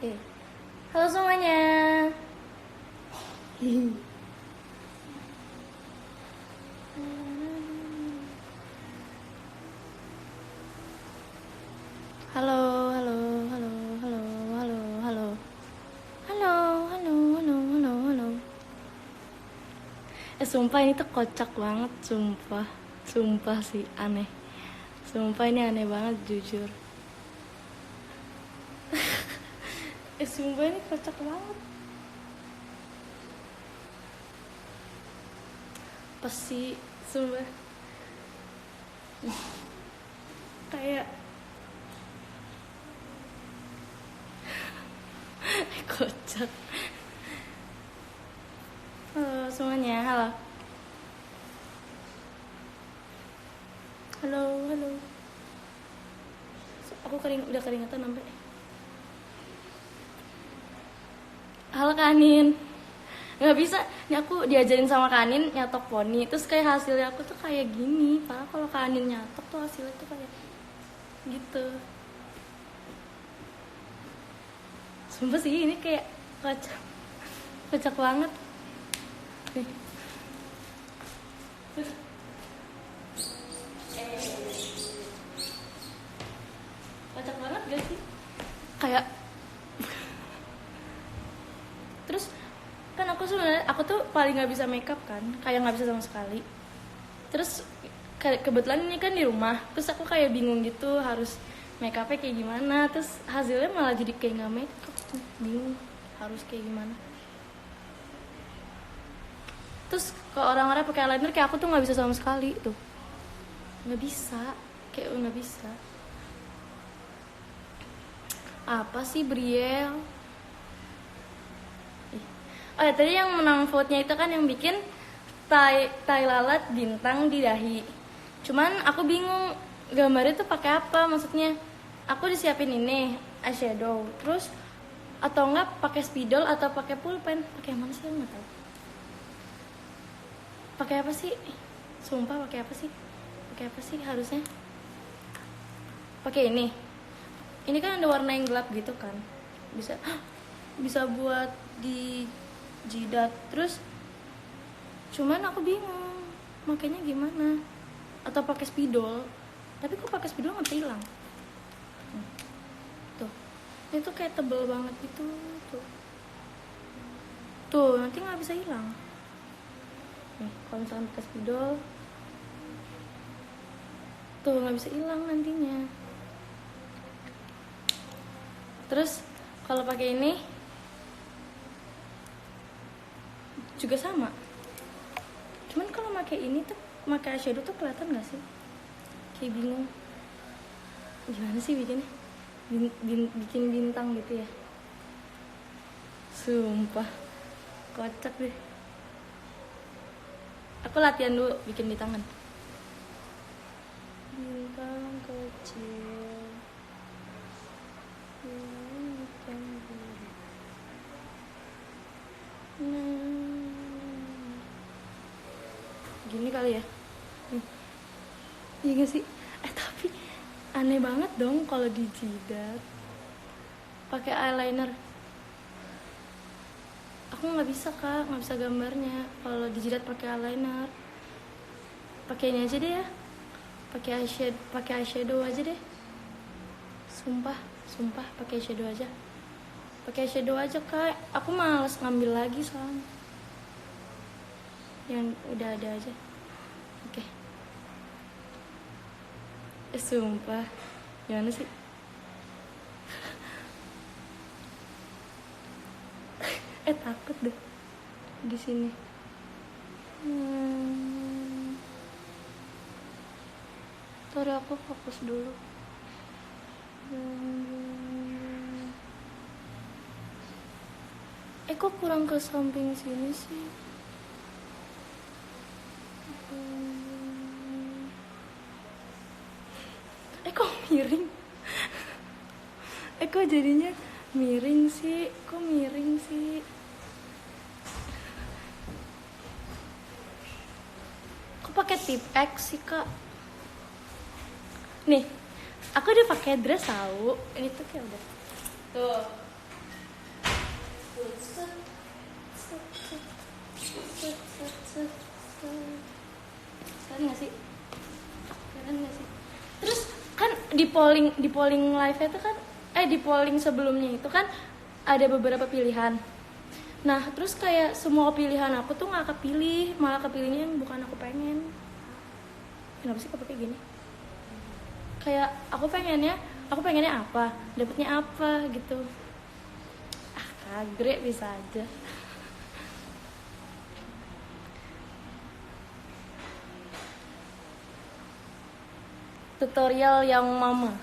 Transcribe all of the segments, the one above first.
Oke. Halo semuanya. Halo, halo, halo, halo, halo, halo. Halo, halo, halo, halo, halo. Sumpah ini tuh kocak banget, sumpah. Sumpah sih aneh. Sumpah ini aneh banget jujur. Sumpah ini kocak banget. Pasti sumpah. Kayak kocak. Halo semuanya, halo. Halo, halo. Aku udah keringetan sampai. Halo Kanin. Nggak bisa, ini aku diajarin sama Kanin nyatok poni. Terus kayak hasilnya aku tuh kayak gini. Padahal kalau Kanin nyatok tuh hasilnya tuh kayak gitu. Sumpah sih ini kayak kocak. Kocak banget. Nih. Kocak banget gak sih? Kayak terus kan aku tuh paling nggak bisa makeup kan, kayak nggak bisa sama sekali. Terus kebetulan ini kan di rumah, terus aku kayak bingung gitu harus makeupnya kayak gimana. Terus hasilnya malah jadi kayak nggak makeup, bingung harus kayak gimana. Terus kalau orang-orang pakai eyeliner kayak aku tuh nggak bisa sama sekali tuh, nggak bisa, kayak nggak bisa. Apa sih Briel? Oh ya, tadi yang menang vote-nya itu kan yang bikin tai lalat bintang di dahi. Cuman aku bingung gambarnya tuh pakai apa, maksudnya aku disiapin ini eyeshadow, terus atau enggak pakai spidol atau pakai pulpen, pakai mana sih, nggak tahu. Pakai apa sih? Sumpah pakai apa sih? Pakai apa sih harusnya? Pakai ini. Ini kan ada warna yang gelap gitu kan, bisa buat di jidat. Terus cuman aku bingung makanya gimana, atau pakai spidol. Tapi kok pakai spidol nggak hilang tuh, itu kayak tebel banget gitu tuh nanti nggak bisa hilang nih kalau misalkan pakai spidol tuh nggak bisa hilang nantinya. Terus kalau pakai ini juga sama. Cuman kalau pakai ini tuh, pakai eyeshadow tuh kelihatan nggak sih? Kayak bingung. Gimana sih bikinnya? Bikin bintang gitu ya. Sumpah, kocak deh. Aku latihan dulu bikin di tangan. Bintang kecil. Gini kali ya. Iya gak sih? Tapi aneh banget dong kalau di jidat pakai eyeliner. Aku nggak bisa kak, nggak bisa gambarnya kalau di jidat pakai eyeliner. Pakai ini aja deh ya, pakai eyeshadow aja deh. Sumpah pakai eyeshadow aja. Pakai eyeshadow aja kak. Aku males ngambil lagi soalnya. Yang udah ada aja. Oke. Sumpah. Gimana sih? Takut deh di sini. Ntar aku fokus dulu. Kok kurang ke samping sini sih? Kok miring? Kok jadinya miring sih? Kok miring sih? Kok pakai tip X sih kak? Nih, aku udah pakai dress tahu. Ini tuh kayak udah. Tuh. Keren nggak sih? Keren nggak sih? Terus kan di polling live itu kan di polling sebelumnya itu kan ada beberapa pilihan. Nah terus kayak semua pilihan aku tuh nggak kepilih, malah kepilihnya yang bukan aku pengen. Kenapa sih kok kayak gini? Kayak aku pengennya apa, dapetnya apa gitu. Kagre bisa aja. Tutorial yang mama.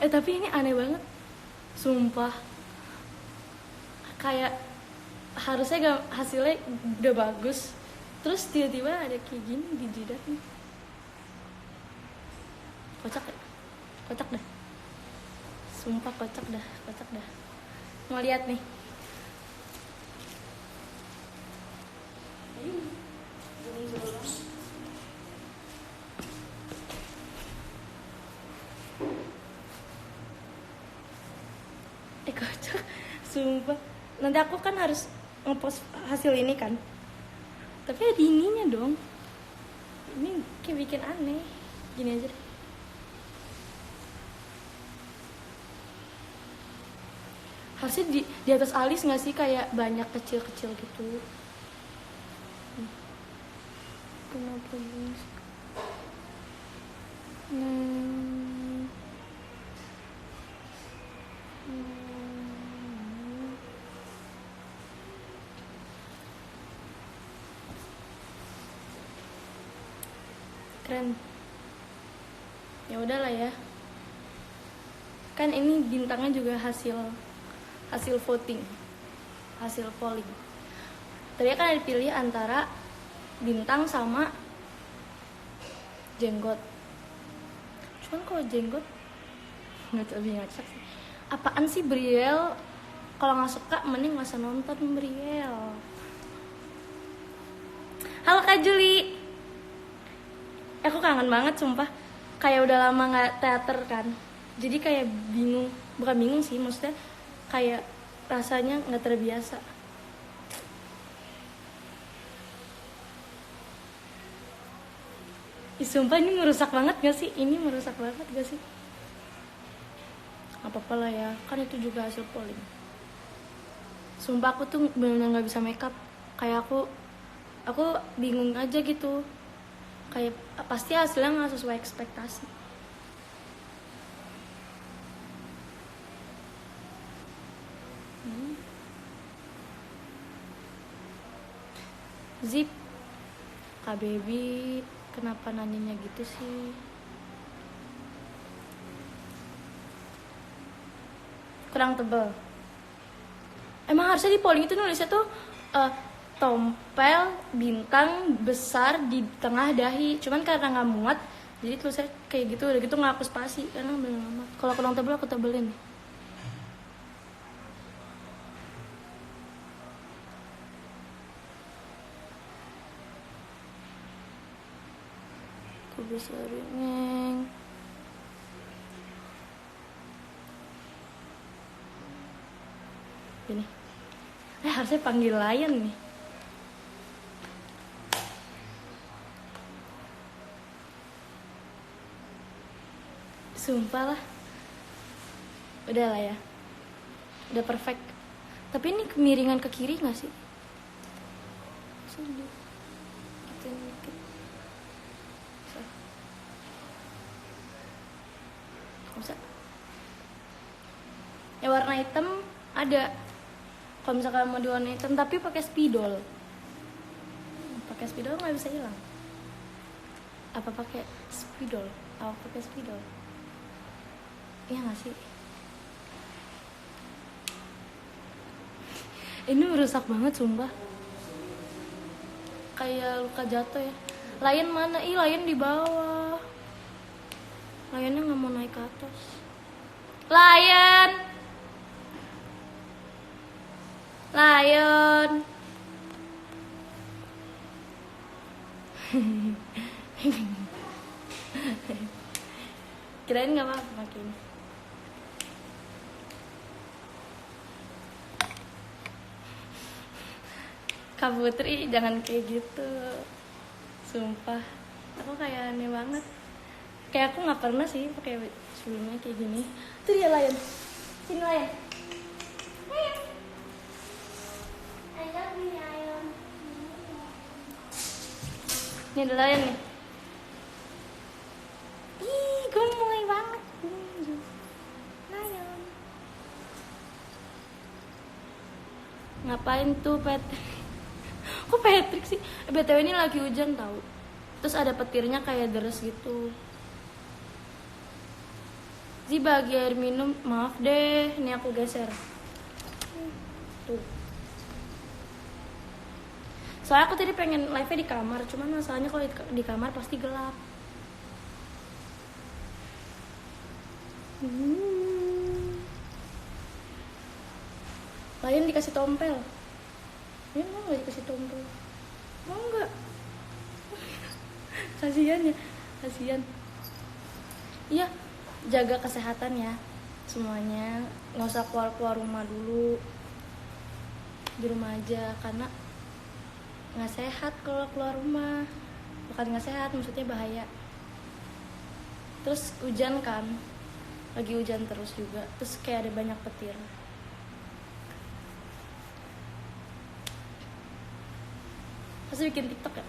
Tapi ini aneh banget, sumpah. Kayak harusnya hasilnya udah bagus, terus tiba-tiba ada kayak gini di jidatnya. Kocak dah, sumpah kocak dah. Mau lihat nih. Kocak, sumpah. Nanti aku kan harus ngepost hasil ini kan, tapi ada ininya dong. Ini kayak bikin aneh. Gini aja deh. Harusnya di atas alis nggak sih, kayak banyak kecil-kecil gitu. Kenapa gini sih? Keren. Ya udahlah ya. Kan ini bintangnya juga hasil voting, hasil polling. Tadi kan ada dipilih antara bintang sama jenggot. Cuman kalau jenggot nggak cocok sih. Apaan sih Briel? Kalau nggak suka mending nggak usah nonton Briel. Halo Kak Juli. Aku kangen banget sumpah. Kayak udah lama nggak teater kan. Jadi kayak bukan bingung sih, maksudnya kayak rasanya nggak terbiasa. Sumpah ini merusak banget gak sih? Ini merusak banget gak sih? Apa-apa lah ya, kan itu juga hasil polling. Sumpah aku tuh bener-bener gak bisa makeup. Kayak aku bingung aja gitu. Kayak pasti hasilnya gak sesuai ekspektasi. Zip, Kak Baby, kenapa nanyanya gitu sih? Kurang tebal. Emang harusnya di polling itu nulisnya tuh tompel bintang besar di tengah dahi. Cuman karena nggak muat, jadi tulisnya kayak gitu. Udah gitu nggak aku spasi karena bener lama. Kalau kurang tebal aku tebelin. Aku bisa ringeng. Ini. Harusnya panggil Lion nih. Sumpah lah. Udah lah ya. Udah perfect. Tapi ini kemiringan ke kiri gak sih? Sedih. Gitu dikit. Bisa. Ya warna hitam ada. Kalau misalkan mau di warna hitam tapi pakai spidol. Pakai spidol nggak bisa hilang. Apa pakai spidol? Pakai spidol. Iya nggak sih? Ini merusak banget sumpah. Kayak luka jatuh ya. Lion mana? Lion di bawah. Lionnya nggak mau naik ke atas. Lion. Kirain nggak apa-apa pakai ini. Kak Putri jangan kayak gitu, sumpah aku kayak aneh banget. Kayak aku nggak pernah sih pakai sebelumnya kayak gini. Tuh dia Lion, sini Lion. Ini ada Lion nih. Ih, gemoy banget. Lion. Ngapain tuh Patrick? Kok Patrick sih? BTW ini lagi hujan tahu. Terus ada petirnya kayak deres gitu. Zi bagi air minum, maaf deh, ini aku geser. Tuh. Soalnya aku tadi pengen live-nya di kamar, cuman masalahnya kalau di kamar pasti gelap. Lion dikasih tompel. Ini mau nggak dikasih tompel? Mau nggak? Kasian ya, kasian. Iya, jaga kesehatan ya semuanya. Nggak usah keluar rumah dulu, di rumah aja karena nggak sehat kalau keluar rumah. Bukan nggak sehat, maksudnya bahaya. Terus hujan kan, lagi hujan terus juga. Terus kayak ada banyak petir. Pasti bikin TikTok ya?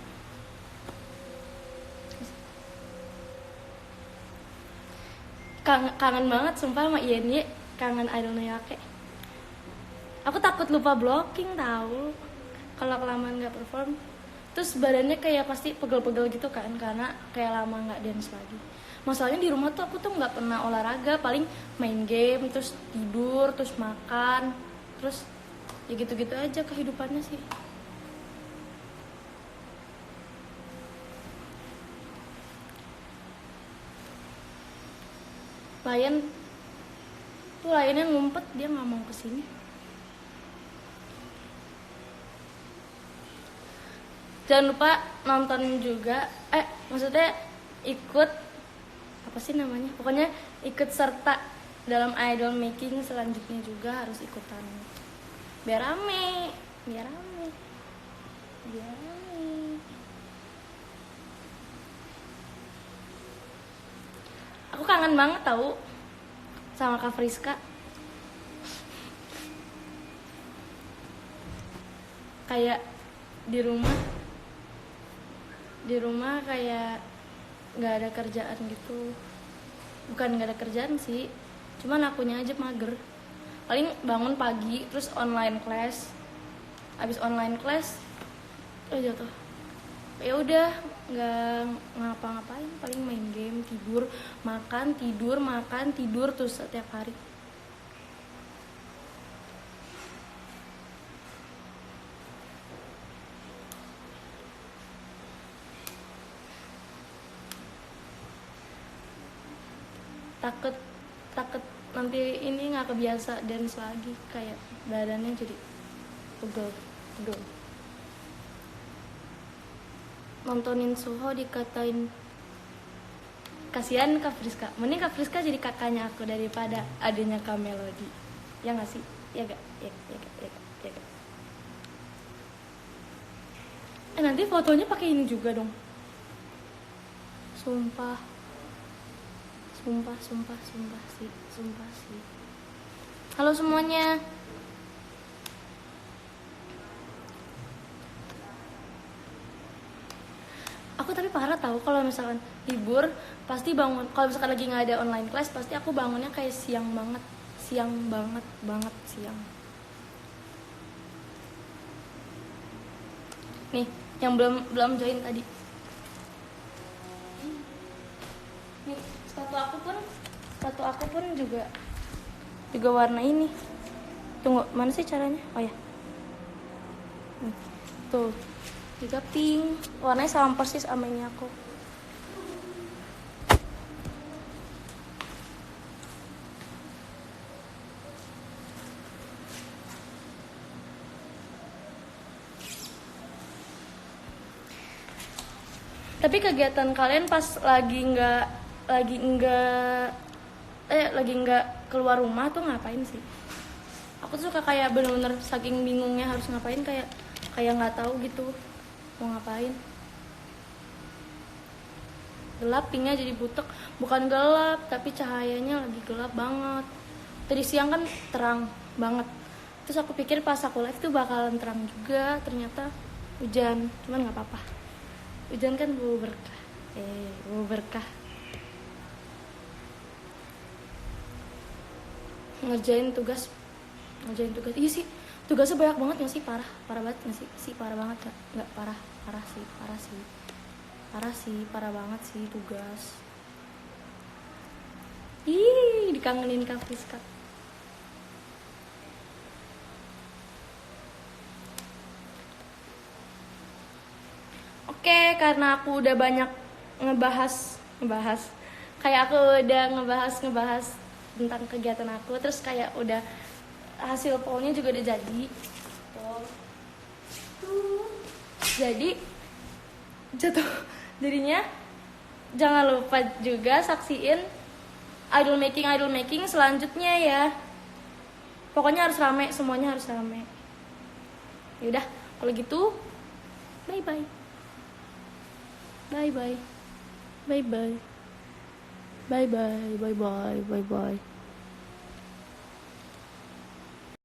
Kangen banget sumpah sama INY. Kangen Idol Noyake. Aku takut lupa blocking tahu kalau kelamaan nggak perform. Terus badannya kayak pasti pegel-pegel gitu kan, karena kayak lama nggak dance lagi. Masalahnya di rumah tuh aku tuh nggak pernah olahraga, paling main game, terus tidur, terus makan, terus ya gitu-gitu aja kehidupannya sih. Lion tuh Lionnya ngumpet, dia nggak mau kesini. Jangan lupa nonton juga, maksudnya ikut apa sih namanya? Pokoknya ikut serta dalam idol making selanjutnya juga harus ikutan. Biar rame. Aku kangen banget tahu sama Kak Friska. Kayak di rumah kayak nggak ada kerjaan gitu. Bukan nggak ada kerjaan sih, cuman akunya aja mager. Paling bangun pagi terus online class. Abis online class jatuh. Ya udah nggak ngapa-ngapain, paling main game, tidur, makan, tidur terus setiap hari. takut nanti ini nggak kebiasa dance lagi, kayak badannya jadi pegel. Nontonin Suho dikatain kasihan Kak Friska. Mending Kak Friska jadi kakaknya aku daripada adanya Kak Melody. Ya nggak sih? Ya gak? Ya gak? Nanti fotonya pakai ini juga dong. Sumpah sih. Halo semuanya. Aku tapi parah tahu kalau misalkan libur pasti bangun, kalau misalkan lagi nggak ada online class pasti aku bangunnya kayak siang banget. Nih yang belum join tadi. Nih sepatu aku pun juga warna ini. Tunggu, mana sih caranya? Oh ya. Nih, tuh. Juga pink, warnanya sama persis sama ini aku. Tapi kegiatan kalian pas lagi nggak lagi enggak keluar rumah tuh ngapain sih? Aku tuh suka kayak bener-bener saking bingungnya harus ngapain, kayak nggak tahu gitu mau ngapain. Gelap, pinknya jadi butek. Bukan gelap, tapi cahayanya lagi gelap banget. Tadi siang kan terang banget. Terus aku pikir pas aku live tuh bakalan terang juga, ternyata hujan. Cuman nggak apa-apa. Hujan kan bawa berkah. Bawa berkah. Ngerjain tugas. Iya sih, tugasnya banyak banget nggak sih? Parah banget nggak sih? Parah banget nggak? Parah sih, parah banget sih tugas. Dikangenin Kak Friska. Oke, karena aku udah banyak ngebahas kayak aku udah ngebahas tentang kegiatan aku, terus kayak udah hasil pollnya juga udah jadi. Jadi jadinya jangan lupa juga saksiin idol making selanjutnya ya. Pokoknya harus rame, semuanya harus rame. Yaudah, kalau gitu bye bye.